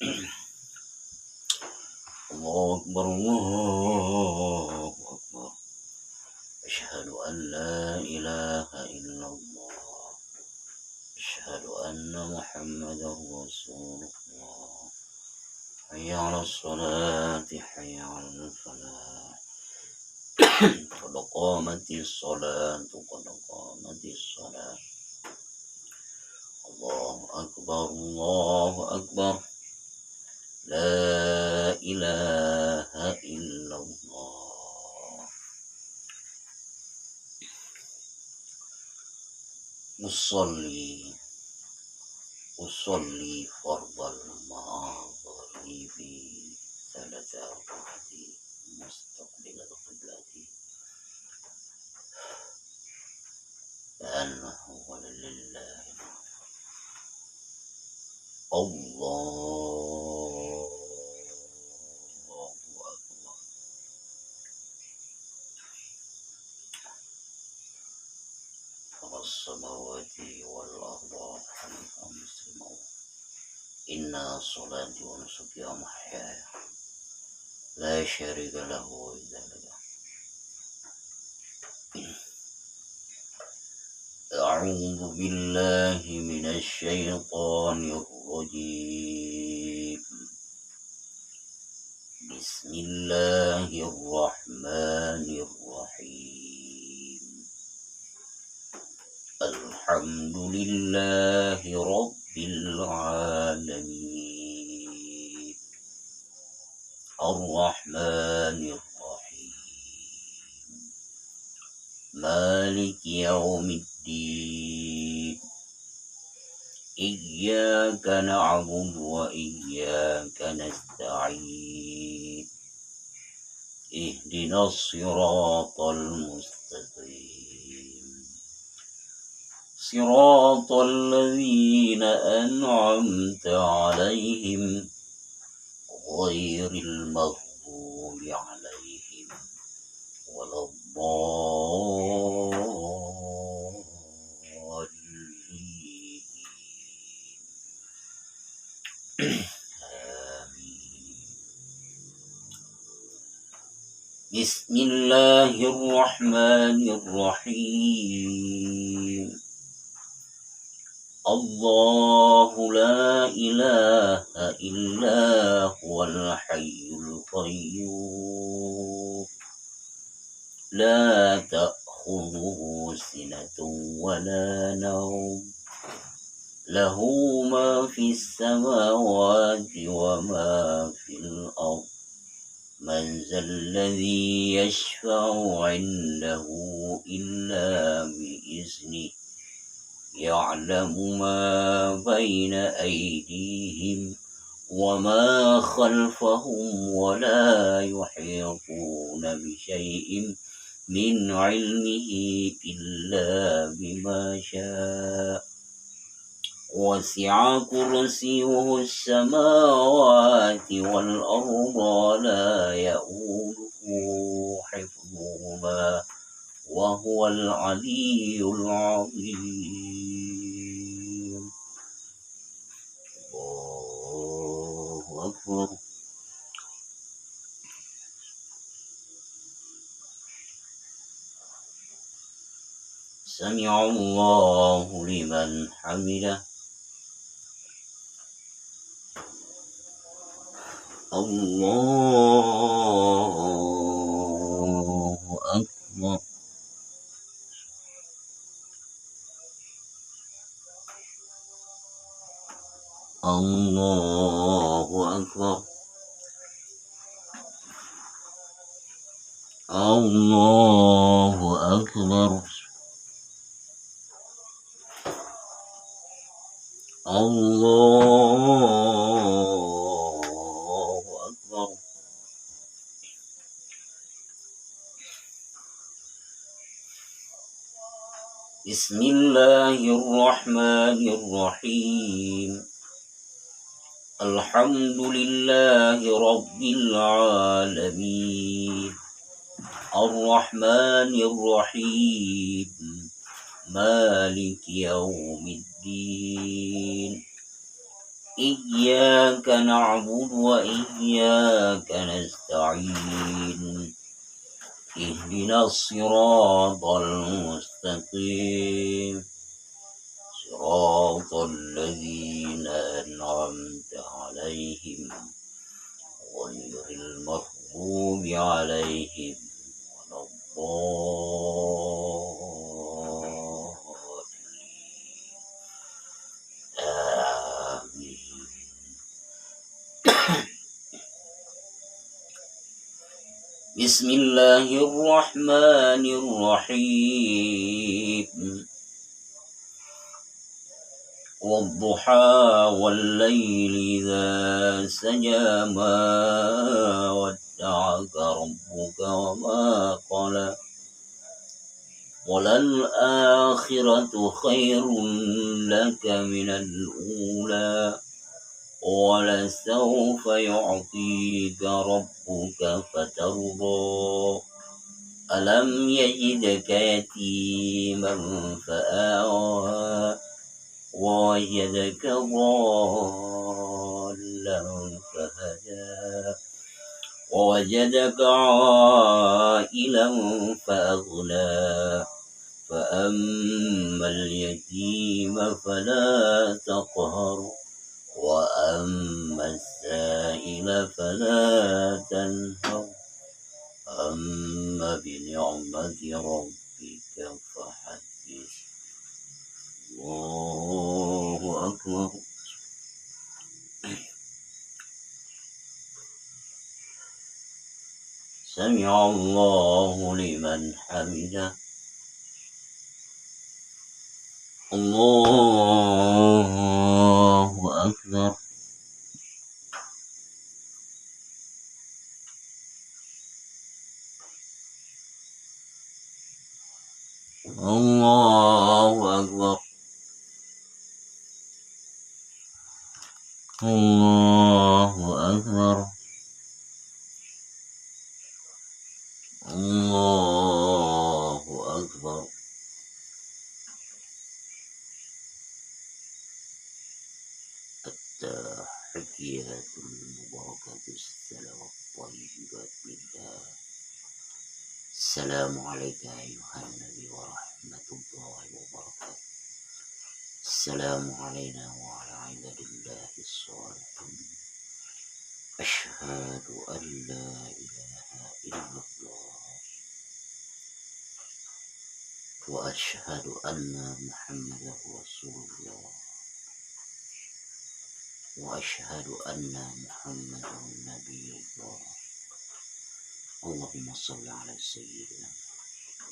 الله أكبر الله أكبر. أشهد أن لا إله إلا الله. أشهد أن محمدا رسول الله. حي على الصلاة حي على الفلاح. قد قامت الصلاة قد قامت الصلاة. الله أكبر الله أكبر. لا إله إلا الله. أصلي فرض المغرب 3 ركعات مستقبل القبلة كأنه لله. الله أكبر. السماوات والأرض حنيفا مسلما. إن صلاتي ونسكي ومحياي لا شريك له ذلك. أعوذ بالله من الشيطان الرجيم. بسم الله الرحمن الرحيم. الحمد لله رب العالمين. الرحمن الرحيم. مالك يوم الدين. إياك نعبد وإياك نستعين. اهدنا الصراط المستقيم. صراط الذين أنعمت عليهم غير المغضوب عليهم ولا الضالين. آمين. بسم الله الرحمن الرحيم. الله لا إله إلا هو الحي القيوم. لا تأخذه سنة ولا نوم. له ما في السماوات وما في الأرض. من ذا الذي يشفع عنده إلا بإذنه. يعلم ما بين أيديهم وما خلفهم ولا يحيطون بشيء من علمه إلا بما شاء. وسع كرسيه السماوات والأرض ولا يؤوده حفظهما وهو العلي العظيم. الله أكبر. سمع الله لمن حمده. الله أكبر. الله أكبر. الله أكبر. الله أكبر. بسم الله الرحمن الرحيم. الحمد لله رب العالمين. الرحمن الرحيم. مالك يوم الدين. إياك نعبد وإياك نستعين اهدنا الصراط المستقيم صراط الذين أنعمت عليهم غير المغضوب عليهم ولا الضالين آمين. بسم الله الرحمن الرحيم والضحى والليل إذا سجى ما ودعك ربك وما قلى وللآخرة خير لك من الأولى ولسوف يعطيك ربك فترضى ألم يجدك يتيما فآوى ووجدك ضالا فهدى ووجدك عائلا فأغنى فأما اليتيم فلا تقهر وأما السائل فلا تنهر أما بنعمة ربك فحدث الله أكبر. سمع الله لمن حمده. الله أكبر. الله أكبر. الله أكبر. الله أكبر. التحيات المباركات الصلوات الطيبات لله. السلام عليك أيها النبي ورحمة الله وبركاته. السلام علينا وعلى عباد الله الصالحين. أشهد أن لا إله إلا الله وأشهد أن محمدا رسول الله وأشهد أن محمدا نبي الله. اللهم صل على سيدنا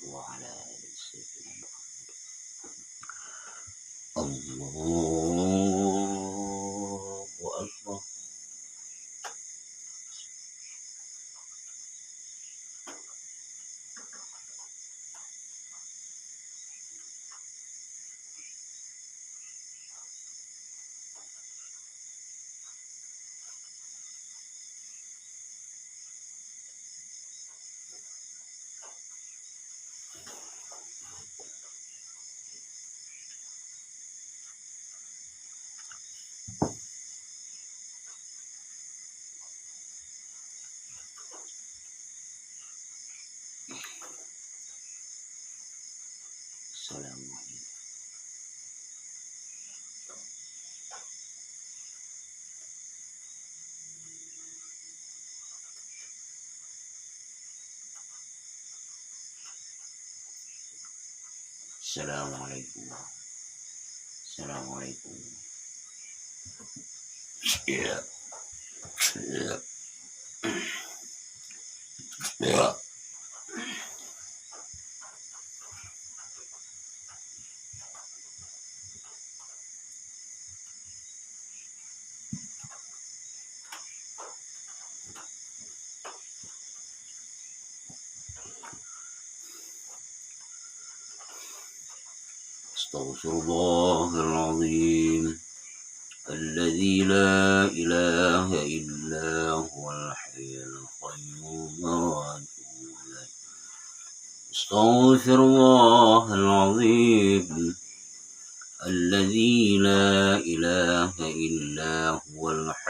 وعلى آل سيدنا محمد. الله أكبر. السلام عليكم. السلام عليكم. السلام عليكم. Yeah. Yeah. Yeah. استغفر الله العظيم الذي لا إله إلا هو الحي القيوم وأتوب إليه. استغفر الله العظيم الذي لا إله إلا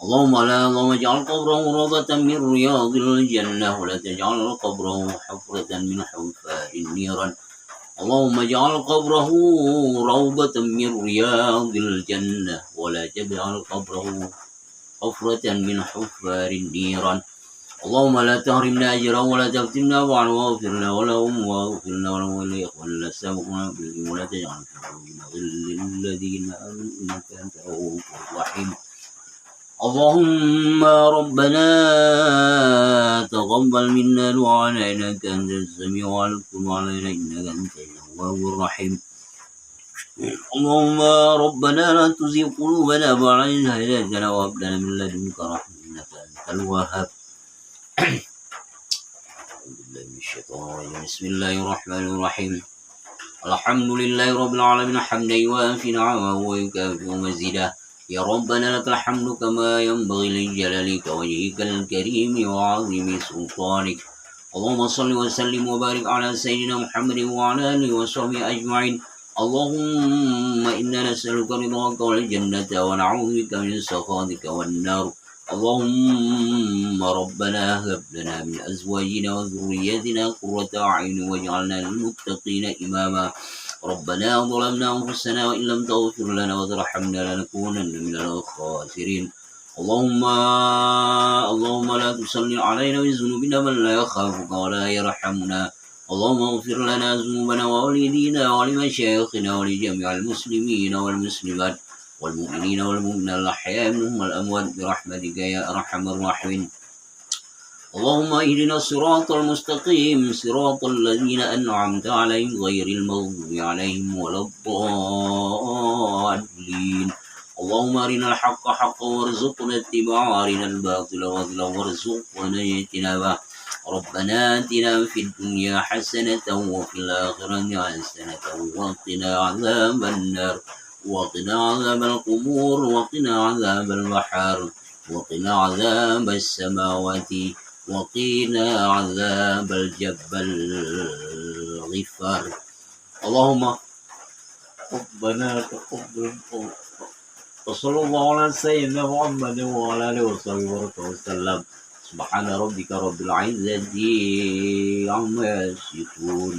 اللهم اجعل قبره روضة من رياض الجنة ولا تجعل قبره حفرة من حفار النيران. اللهم اجعل قبره روضة من رياض الجنة ولا تجعل قبره حفرة من حفار النيران. اللهم لا تحرمنا أجرا ولا تفتنا بعد واغفر لنا ولهم واغفر لنا ولهم ولإخواننا الذين سبقونا بالإيمان ولا تجعل في قلوبنا غلا للذين آمنوا إنك أنت الرؤوف الرحيم. اللهم ربنا تقبل منا دعاءنا إنك أنت السميع العليم وتب علينا إنك أنت التواب الرحيم. اللهم ربنا لا تزغ قلوبنا بعد إذ هديتنا وهب لنا من لدنك رحمة إنك أنت الوهاب. بسم الله الرحمن الرحيم. الحمد لله رب العالمين حمدا يوافي نعمه ويكافئ مزيدا. يا ربنا لك الحمد كما ينبغي لجلالك وجهك الكريم وعظيم سلطانك. اللهم صل وسلم وبارك على سيدنا محمد وعلى آله وصحبه أجمعين. اللهم إنا نسألك رضاك والجنة ونعوذ بك من سخطك والنار. اللهم ربنا هب لنا من أزواجنا وذرياتنا قرة أعين واجعلنا للمتقين إماما. ربنا ظلمنا أنفسنا وإن لم تغفر لنا وترحمنا لنكونن من الخاسرين. اللهم لا تسلط علينا بذنوبنا من لا يخافك ولا يرحمنا. اللهم اغفر لنا ذنوبنا ووالدينا ولمشايخنا ولجميع المسلمين والمسلمات والمؤمنين والمؤمنات الأحياء منهم والأموات برحمتك يا أرحم الراحمين. اللهم اهدنا الصراط المستقيم صراط الذين أنعمت عليهم غير المغضوب عليهم ولا الضالين. اللهم أرنا الحق حقا وارزقنا اتباعه وأرنا الباطل باطلا وارزقنا اجتنابه. ربنا آتنا في الدنيا حسنة وفي الآخرة حسنة وقنا عذاب النار وقنا عذاب القبور وقنا عذاب البحر وقنا عذاب السماوات وقنا عذاب الجبل الغفار. اللهم ربنا تقبل وصلى الله على سيدنا محمد وعلى آله وصحبه وسلم. سبحان ربك رب العزة عما يصفون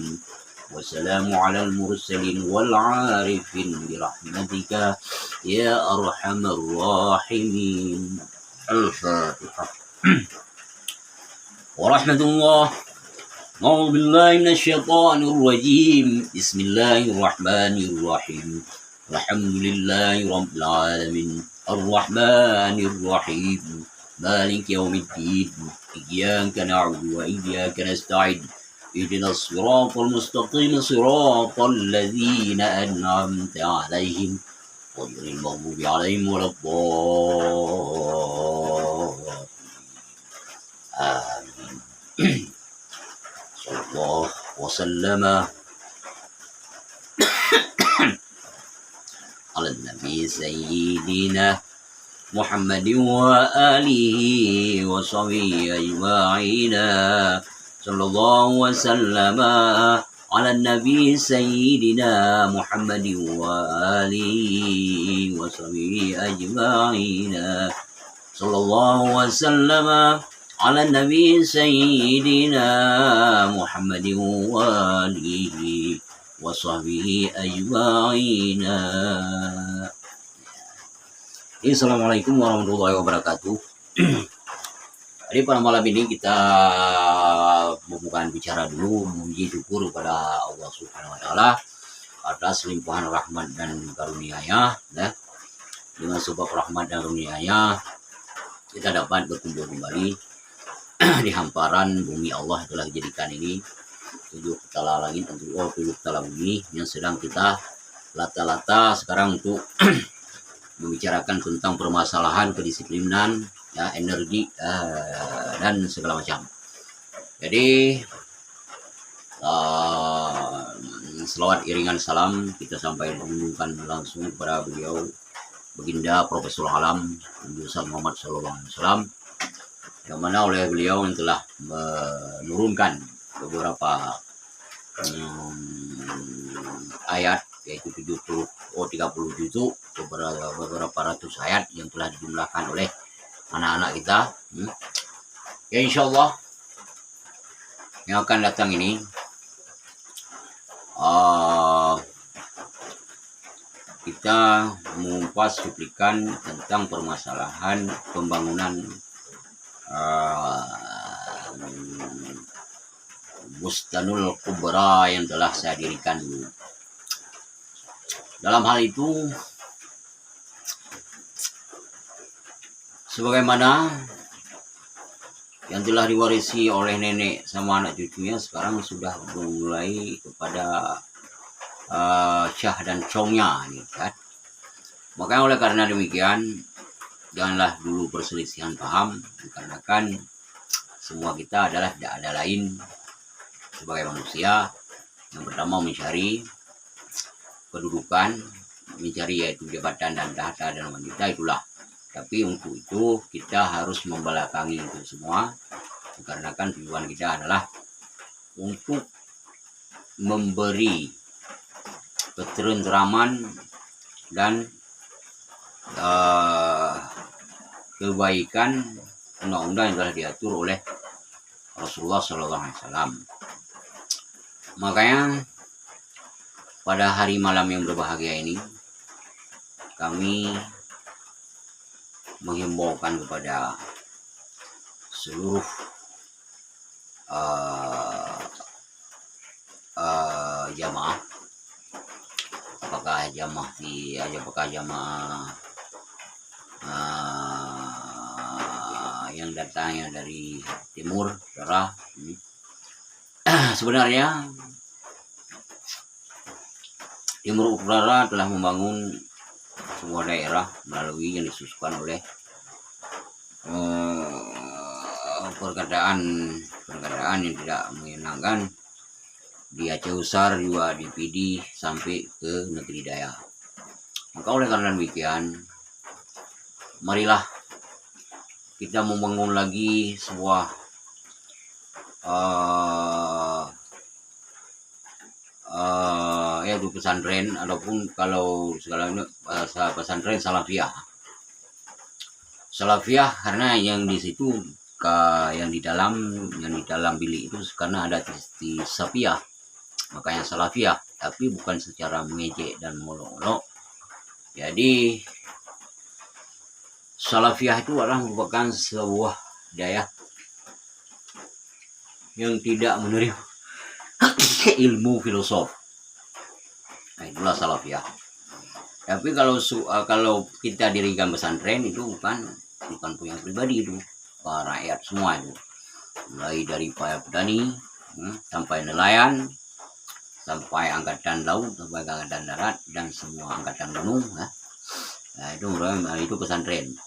وسلام على المرسلين والعارفين برحمتك يا أرحم الراحمين. الفاتحة. ورحمة الله. أعوذ بالله من الشيطان الرجيم. بسم الله الرحمن الرحيم. الحمد لله رب العالمين الرحمن الرحيم مالك يوم الدين إياك نعبد وإياك نستعين اهدنا الصراط المستقيم صراط الذين أنعمت عليهم غير المغضوب عليهم ولا الضالين. آمين. صلى الله وسلم على النبي سيدنا محمد وآله وصحبه أجمعين. صلى الله وسلم على النبي سيدنا محمد وآله وصحبه أجمعين. صلى الله وسلم على النبي سيدنا محمد وآله وصحبه أجمعين. Assalamualaikum warahmatullahi wabarakatuh. Jadi pada malam ini kita bukan bicara dulu, memuji syukur kepada Allah Subhanahu wa taala atas limpahan rahmat dan karunia-Nya, ya. Dengan sebab rahmat dan karunia-Nya kita dapat berkumpul kembali di hamparan bumi Allah yang telah dijadikan ini, 7 petala langit dan 7 petala bumi yang sedang kita lata-lata sekarang untuk membicarakan tentang permasalahan kedisiplinan, ya, energi dan segala macam. Jadi selawat iringan salam kita sampaikan langsung kepada beliau Baginda Profesor Alam Nabi Muhammad SAW, yang mana oleh beliau yang telah menurunkan beberapa ayat, yaitu 30 juzuk, beberapa ratus ayat yang telah dijumlahkan oleh anak-anak kita. Ya insya Allah yang akan datang ini kita mengupas cuplikan tentang permasalahan pembangunan Bustanul Kubra yang telah saya dirikan dulu. Dalam hal itu, sebagaimana yang telah diwarisi oleh nenek sama anak cucunya, sekarang sudah mulai kepada Syah dan Chongnya nih kan. Makanya oleh karena demikian, janganlah dulu perselisihan paham, dikarenakan semua kita adalah tidak ada lain sebagai manusia. Yang pertama mencari kedudukan, mencari yaitu jabatan dan tahta dan wanita, itulah. Tapi untuk itu kita harus membelakangi itu semua, dikarenakan tujuan kita adalah untuk memberi ketentraman dan kebaikan undang-undang yang telah diatur oleh Rasulullah SAW. Makanya pada hari malam yang berbahagia ini kami menghimbaukan kepada seluruh jamaah, apakah jamaah yang datangnya dari timur, utara. Sebenarnya timur utara telah membangun sebuah daerah melalui yang disusukan oleh perkataan yang tidak menyenangkan di Aceh Besar, juga di Pidi sampai ke negeri Dayak. Maka oleh karena demikian, marilah kita membangun lagi sebuah yaitu pesantren, ataupun kalau segalanya pesantren Salafiyah, karena yang di situ yang di dalam bilik itu karena ada Sapiah, makanya Salafiyah, tapi bukan secara mengejek dan molok-molok. Jadi Salafiyah itu adalah merupakan sebuah daya yang tidak menerima ilmu filosof. Nah, itulah Salafiyah. Tapi kalau kita dirikan pesantren itu bukan punya pribadi, itu rakyat semua itu, mulai dari para petani sampai nelayan, sampai angkatan laut, sampai angkatan darat, dan semua angkatan gunung. Nah, itu pesantren.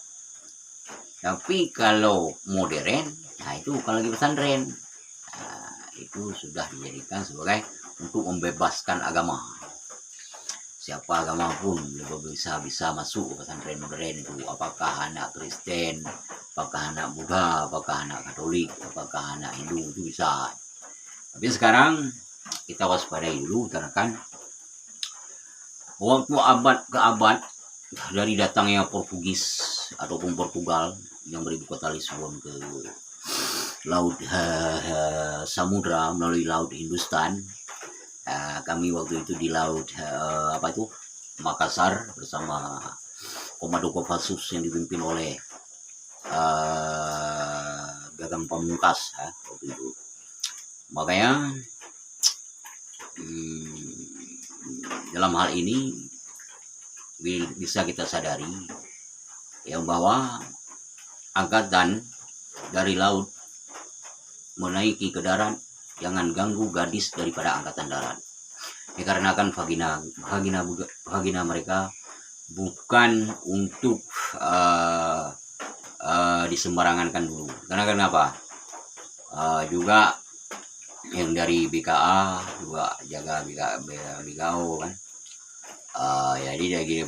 Tapi kalau modern, nah itu bukan lagi pesantren. Nah, itu sudah dijadikan sebagai untuk membebaskan agama. Siapa agama pun bisa masuk ke pesantren modern itu. Apakah anak Kristen, apakah anak Buddha, apakah anak Katolik, apakah anak Hindu, itu bisa. Tapi sekarang kita waspadai dulu, karena kan waktu abad ke abad dari datangnya Portugis ataupun Portugal yang beribu kota Lisbon ke laut samudra melalui laut Hindustan. Kami waktu itu di laut Makassar bersama Komando Kopassus yang dipimpin oleh Gagam Pamungkas waktu itu. Makanya dalam hal ini bisa kita sadari yang bahwa angkatan dari laut menaiki ke darat, jangan ganggu gadis daripada angkatan darat. Dikarenakan vagina mereka bukan untuk disembarangankan dulu. Karena kenapa? Juga yang dari BKA juga jaga BKO kan. Jadi dari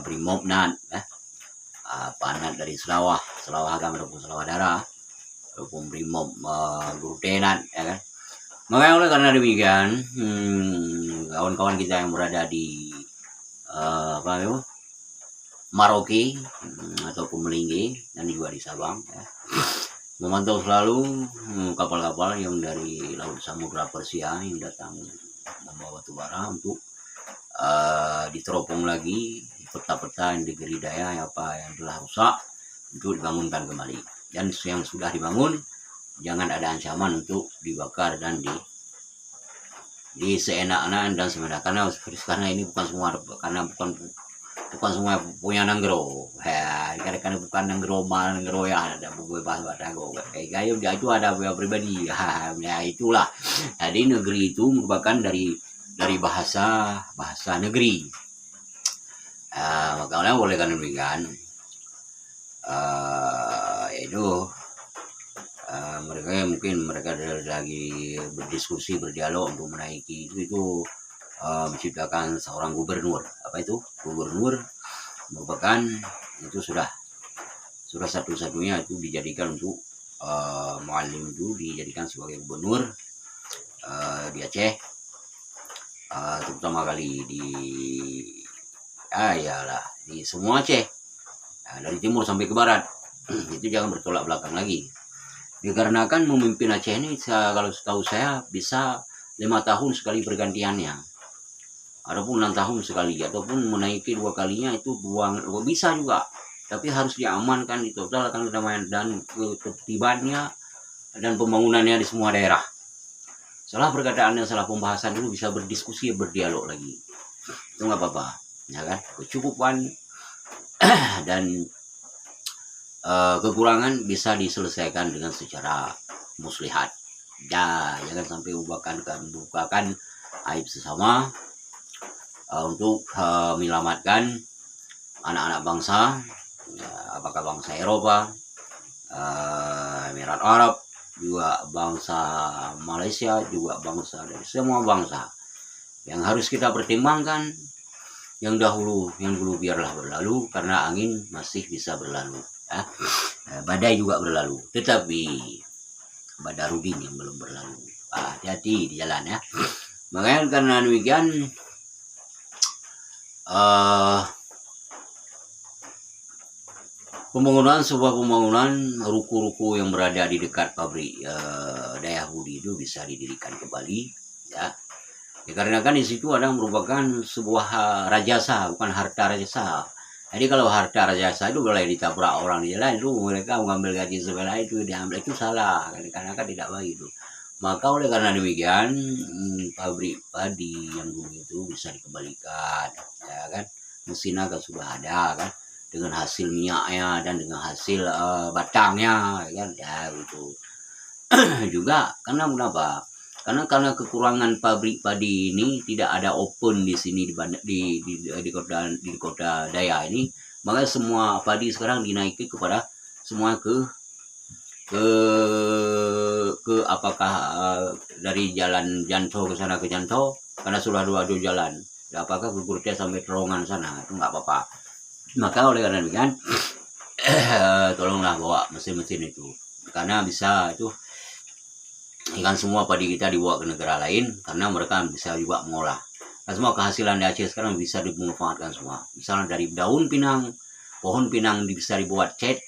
Brimobnat Panat dari Selawah Agam ataupun Selawah Darah ataupun Brimob Grutenat, ya kan. Makanya oleh karena demikian, kawan-kawan kita yang berada di Maroke ataupun Melingge dan juga di Sabang ya. Memantau selalu kapal-kapal yang dari Laut Samudra Persia yang datang membawa batu bara untuk diteropong lagi peta-peta yang negeri daya apa yang telah rusak untuk dibangunkan kembali, dan yang sudah dibangun jangan ada ancaman untuk dibakar dan di seenak-enak dan semena, karena ini bukan semua, karena bukan semua punya nanggro ya, karena bukan nanggro ya, ada buku bahasa dago kayak itu ada pribadi ya, itulah. Jadi negeri itu merupakan dari bahasa negeri. Makanya boleh kan demikian, itu mereka lagi berdiskusi, berdialog untuk menaiki itu menciptakan seorang gubernur. Apa itu gubernur? Merupakan itu sudah satu-satunya itu dijadikan untuk Muallim itu dijadikan sebagai gubernur di Aceh, terutama kali di semua Aceh, dari timur sampai ke barat. Itu jangan bertolak belakang lagi, dikarenakan memimpin Aceh ini kalau setahu saya bisa 5 tahun sekali pergantiannya, ataupun 6 tahun sekali, ataupun menaiki 2 kalinya itu bisa juga, tapi harus diamankan di total akan kedamaian dan ketertibannya dan pembangunannya di semua daerah. Salah perkataan dan salah pembahasan dulu bisa berdiskusi, berdialog lagi, itu nggak apa-apa ya kan. Kecukupan dan kekurangan bisa diselesaikan dengan secara muslihat ya, jangan sampai bukakan aib sesama untuk menyelamatkan anak-anak bangsa, apakah bangsa Eropa, Emirat Arab, juga bangsa Malaysia, juga bangsa dari semua bangsa. Yang harus kita pertimbangkan, yang dulu biarlah berlalu, karena angin masih bisa berlalu ya. Badai juga berlalu, tetapi Badarudin yang belum berlalu. Hati-hati di jalan ya. Makanya karena demikian, sebuah pembangunan ruko-ruko yang berada di dekat pabrik Dayahudi itu bisa didirikan kembali ya. Dikarenakan di situ ada merupakan sebuah rajasa, bukan harta rajasa. Jadi kalau harta rajasa itu boleh ditabrak orang di jalan, itu mereka mengambil gaji sebelah itu diambil, itu salah, karena tidak baik itu. Maka oleh karena demikian pabrik padi yang dulu itu bisa dikembalikan ya kan, mesinnya kan sudah ada kan, dengan hasil minyaknya dan dengan hasil batangnya ya kan ya gitu. Juga karena kenapa? Karena kekurangan pabrik padi ini tidak ada open di sini di kota Daya ini, maka semua padi sekarang dinaiki kepada semua ke apakah dari jalan Janto ke sana ke Janto, karena sudah dua jalan, apakah ke Kurtia sampai terowongan sana, itu nggak apa-apa. Maka oleh karena demikian tolonglah bawa mesin-mesin itu, karena bisa itu ikan semua padi kita dibawa ke negara lain, karena mereka bisa juga mengolah. Nah, semua kehasilan di Aceh sekarang bisa dimanfaatkan semua. Misalnya dari daun pinang, pohon pinang bisa dibuat cat,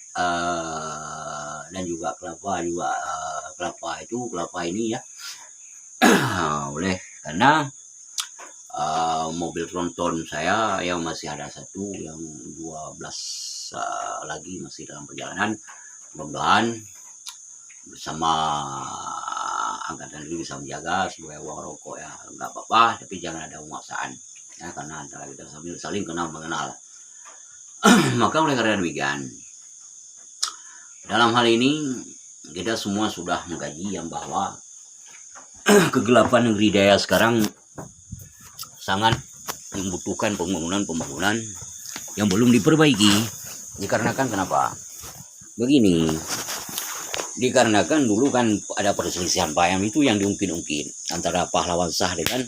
dan juga kelapa ini ya. Oleh karena mobil tronton saya yang masih ada satu, yang 12 lagi masih dalam perjalanan, mudah-mudahan bersama angkatan ini bisa menjaga sebagai uang rokok ya, nggak apa-apa, tapi jangan ada pemaksaan ya, karena antara kita saling kenal mengenal. Maka oleh karena demikian, dalam hal ini kita semua sudah mengkaji yang bahwa kegelapan negeri Daya sekarang sangat membutuhkan pembangunan yang belum diperbaiki. Dikarenakan kenapa? Begini, dikarenakan dulu kan ada perselisihan paham itu yang diungkit-ungkit antara pahlawan Shah dengan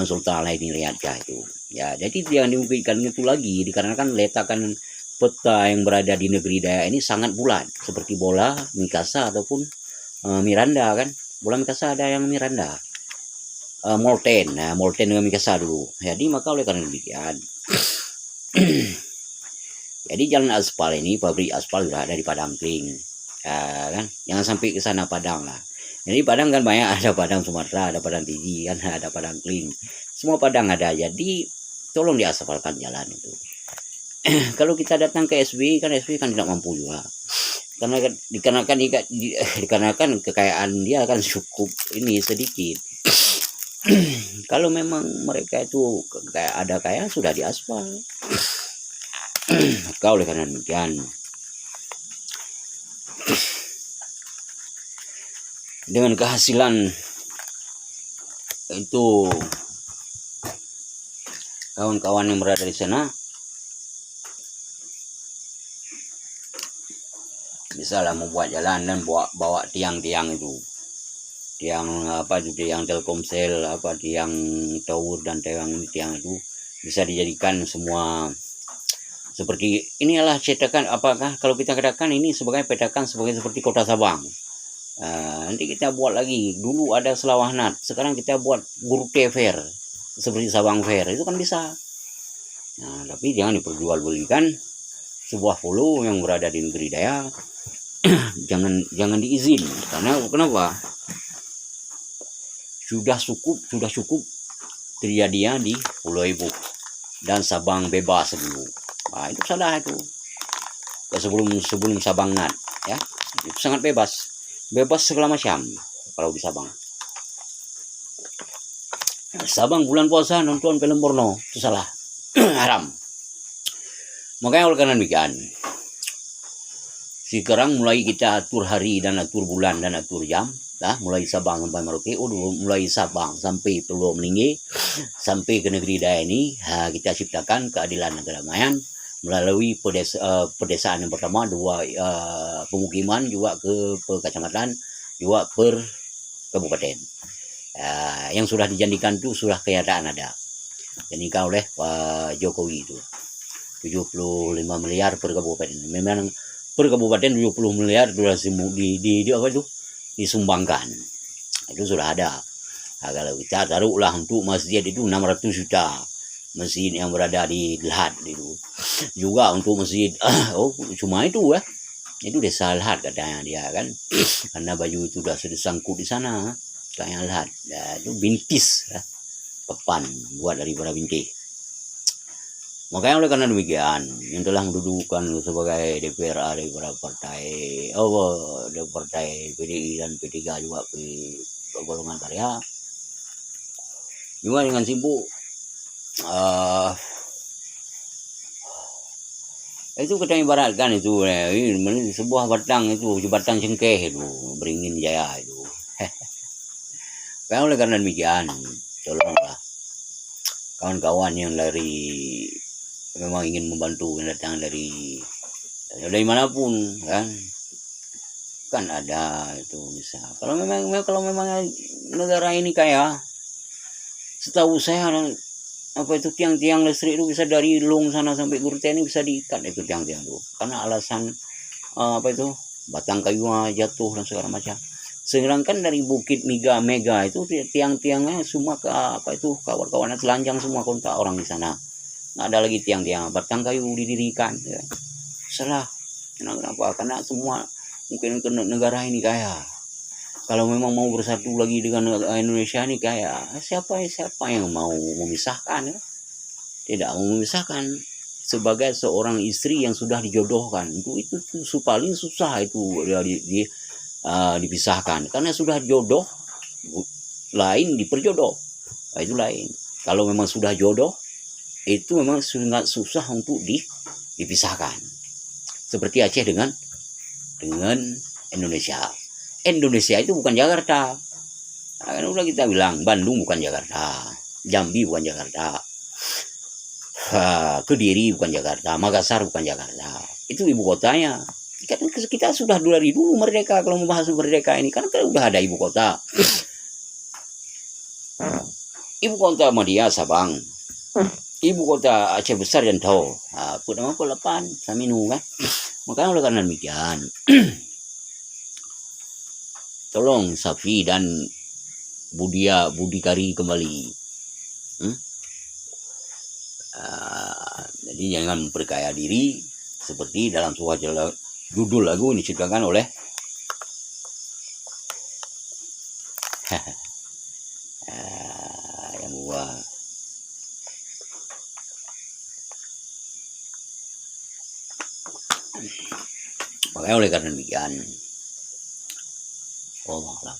Sultan Al-Aini Riyadhah itu ya. Jadi yang diungkitkan itu lagi dikarenakan letakkan peta yang berada di negeri Daya ini sangat bulat, seperti bola Mikasa ataupun Miranda kan. Bola Mikasa ada yang Miranda, Molten dengan Mikasa dulu. Jadi maka oleh karena demikian Jadi jalan aspal ini, pabrik aspal sudah ada di Padang Kling, kan? Jangan sampai ke sana Padang lah. Jadi Padang kan banyak, ada Padang Sumatera, ada Padang Tiji, kan ada Padang Kling. Semua Padang ada. Jadi tolong diaspalkan jalan itu. Kalau kita datang ke SB kan tidak mampu juga. Karena dikarenakan kekayaan dia kan cukup ini sedikit. Kalau memang mereka itu ada kaya sudah diaspal. Maka oleh karena demikian dengan kehasilan itu kawan-kawan yang berada di sana bisalah membuat jalan dan bawa tiang-tiang itu, tiang tiang Telkomsel, tiang tower dan tiang itu bisa dijadikan semua seperti inilah cetakan. Apakah kalau kita katakan ini sebagai petakan seperti kota Sabang, nanti kita buat lagi. Dulu ada Selawahnat, sekarang kita buat Gurute Fair seperti Sabang Fair, itu kan bisa. Nah, tapi jangan diperjualbelikan sebuah pulau yang berada di negeri daya. jangan diizin. Karena kenapa? Sudah cukup terjadinya di Pulau Ibu dan Sabang bebas dulu. Nah, itu salah itu. Sebelum Sabang Nat, ya, itu sangat bebas segala macam kalau di Sabang. Sabang bulan puasa nonton film porno itu salah. Haram. Makanya oleh karena demikian sekarang mulai kita atur hari dan atur bulan dan atur jam, mulai Sabang sampai Merauke, mulai Sabang sampai Pulau Meninggi sampai ke negeri daya ini, kita ciptakan keadilan dan kedamaian melalui pedesaan yang pertama, 2 pemukiman, juga ke kecamatan, juga per kabupaten. Yang sudah dijanjikan itu sudah kenyataan ada. Dinikah oleh Pak Jokowi itu 75 miliar per kabupaten. Memang per kabupaten 70 miliar sudah disumbangkan. Itu sudah ada. Kalau kita taruhlah untuk masjid itu 600 juta. Masjid yang berada di Lahat itu. Juga untuk masjid cuma itu itu desa Lahat katanya dia kan. Karena baju itu sudah disangkut di sana kayak Lahat. Itu bintis papan buat daripada bintik. Makanya oleh karena demikian yang telah mendudukan sebagai DPRA daripada partai PDI dan P3 juga di golongan karya juga dengan sibuk itu kita ibaratkan itu sebuah batang itu batang cengkeh itu beringin jaya itu. Oleh karena demikian tolonglah kawan-kawan yang memang ingin membantu, yang datang dari manapun kan ada itu bisa. Kalau memang negara ini kaya, setahu saya tiang-tiang listrik itu bisa dari Long sana sampai Gurute ini bisa diikat itu tiang-tiang itu, karena alasan batang kayu jatuh dan segala macam. Sedangkan dari Bukit Mega itu tiang-tiangnya semua kawan-kawan telanjang semua kontak orang di sana. Nggak ada lagi tiang-tiang, batang kayu didirikan. Salah. Kenapa? Karena semua mungkin negara ini kaya. Kalau memang mau bersatu lagi dengan Indonesia ini kaya, siapa yang mau memisahkan? Tidak mau memisahkan. Sebagai seorang istri yang sudah dijodohkan, itu paling susah itu dipisahkan. Karena sudah jodoh, lain diperjodoh. Itu lain. Kalau memang sudah jodoh, itu memang sangat susah untuk dipisahkan. Seperti Aceh dengan Indonesia. Indonesia itu bukan Jakarta. Kan udah kita bilang, Bandung bukan Jakarta, Jambi bukan Jakarta, Kediri bukan Jakarta, Makassar bukan Jakarta. Itu ibu kotanya. Kita sudah dari dulu merdeka. Kalau membahas merdeka ini kan udah ada ibu kota. Ibu kota Madia Sabang. Ibu kota Aceh Besar dan Tau. Nama Pelapan, Saminu kan. Makanya oleh karena demikian, tolong Safi dan Budikari kembali. Jadi jangan memperkaya diri, seperti dalam sebuah judul lagu ini diciptakan oleh yang gua makanya oleh karena demikian Allah